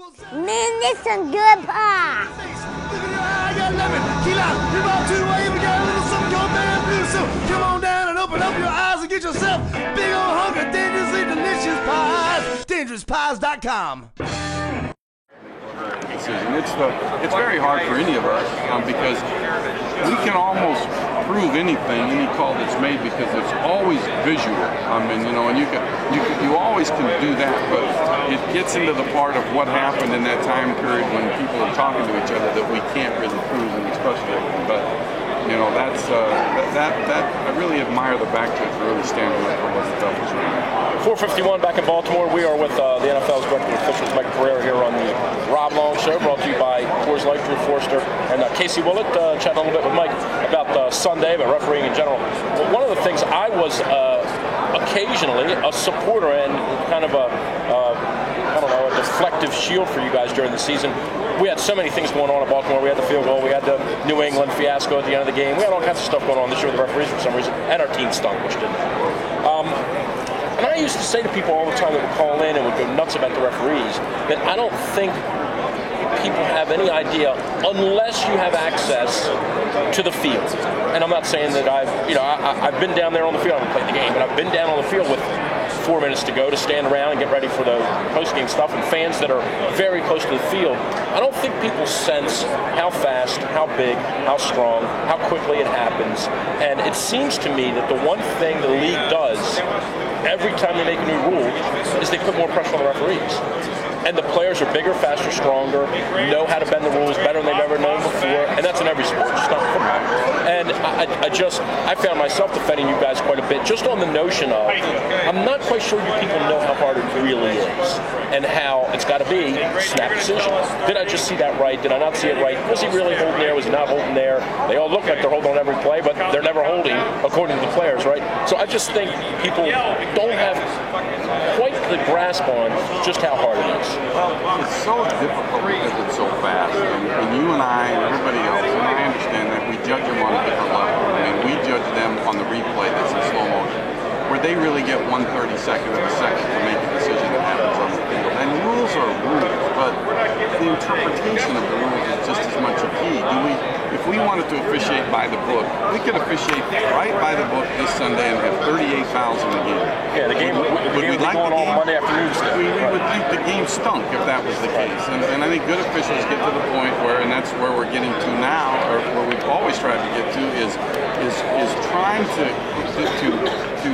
Man, this some good pie. Come on down and open up your eyes and get yourself big old hunk of dangerously delicious pies. DangerousPies.com. It's very hard for any of us because we can almost prove anything, any call that's made, because it's always visual. I mean, you know, and you always can do that, but it gets into the part of what happened in that time period when people are talking to each other that we can't really prove, and it's frustrating. But you know, that's that I really admire the back to really standing up for what the Devils are. 4:51 back in Baltimore. We are with the NFL's Director of Officials, Mike Pereira, here on the Rob Long Show, brought to you by Coors Light, Drew Forster, and Casey Willett. Chatting a little bit with Mike about Sunday, about refereeing in general. But one of the things I was occasionally a supporter and kind of a deflective shield for you guys during the season. We had so many things going on in Baltimore. We had the field goal. We had the New England fiasco at the end of the game. We had all kinds of stuff going on this year with the referees for some reason, and our team stunk, which didn't. And I used to say to people all the time that would call in and would go nuts about the referees that I don't think people have any idea unless you have access to the field. And I'm not saying that I've been down there on the field. I haven't played the game, but I've been down on the field with 4 minutes to go to stand around and get ready for the post-game stuff, and fans that are very close to the field. I don't think people sense how fast, how big, how strong, how quickly it happens. And it seems to me that the one thing the league does every time they make a new rule is they put more pressure on the referees. And the players are bigger, faster, stronger, know how to bend the rules better than they've ever known before, and that's in every sport, just not football. And I found myself defending you guys quite a bit, just on the notion of, I'm not quite sure you people know how hard it really is, and how it's got to be snap decision. Did I just see that right? Did I not see it right? Was he really holding there? Was he not holding there? They all look like they're holding on every play, but they're never holding, according to the players, right? So I just think people don't have quite the grasp on just how hard it is. Well, it's so difficult because it's so fast, and you and I and everybody else, and I understand that we judge them on a different level. I mean, we judge them on the replay that's in slow motion, where they really get 1/32 of a second to make a decision that happens on the field. And rules are rules, but the interpretation of the rules is just as much a key. If we wanted to officiate by the book, we could officiate right by the book this Sunday and have 38 fouls in the game. Yeah, the game would be going on Monday afternoon. We would think the game stunk if that was the case. And I think good officials get to the point where, and that's where we're getting to now, or where we've always tried to get to, is trying to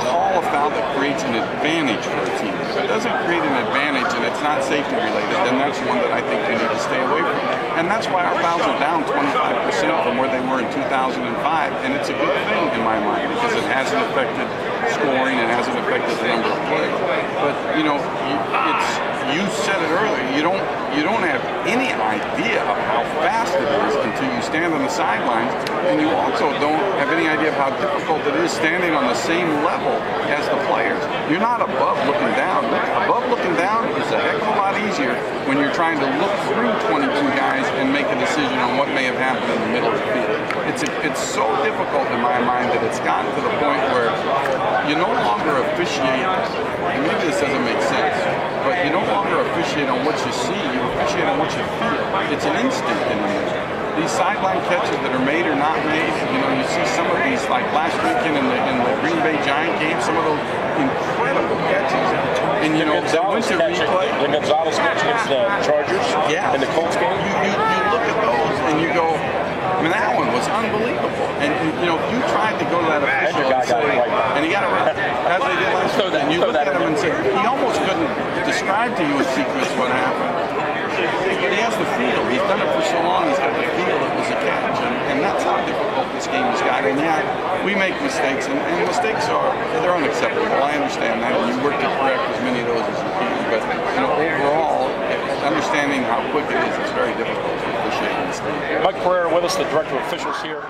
call a foul that creates an advantage for a team. If it doesn't create an advantage and it's not safety related, then that's one that I think we need to stay away from. And that's why our fouls are down 25% from where they were in 2005. And it's a good thing in my mind because it hasn't affected scoring and hasn't affected the number of plays. But you know, you said it earlier. You don't have any idea of how fast it is until you stand on the sidelines, and you also don't have any idea of how difficult it is standing on the same level as the players. You're not above looking down. Above looking down is a heck of a lot easier when you're trying to look through 22 guys and make a decision on what may have happened in the middle of the field. It's so difficult in my mind that it's gotten to the point where you no longer officiate, and maybe this doesn't make sense, but you no longer officiate on what you see, you officiate on what you feel. It's an instinct in the middle. These sideline catches that are made or not made, you know, you see some of these, like last weekend in the Green Bay Giant game, some of those incredible catches. And you know, they went to replay. The Gonzalez catch against the Chargers in the Colts game. You look at those and you go, I mean, that one was unbelievable. And you know, you tried to go to that official and say, and he got it right, as they did last week. And you look at him and say, he almost couldn't describe to you in sequence what happened. But he has the feel. He's done it for so long. He's got the feel it was a catch, and that's how difficult this game has got. And yeah, we make mistakes, and mistakes they're unacceptable. I understand that, and you work to correct as many of those as you can. But you know, overall, understanding how quick it is very difficult to appreciate in this game. Mike Pereira with us, the Director of Officials here.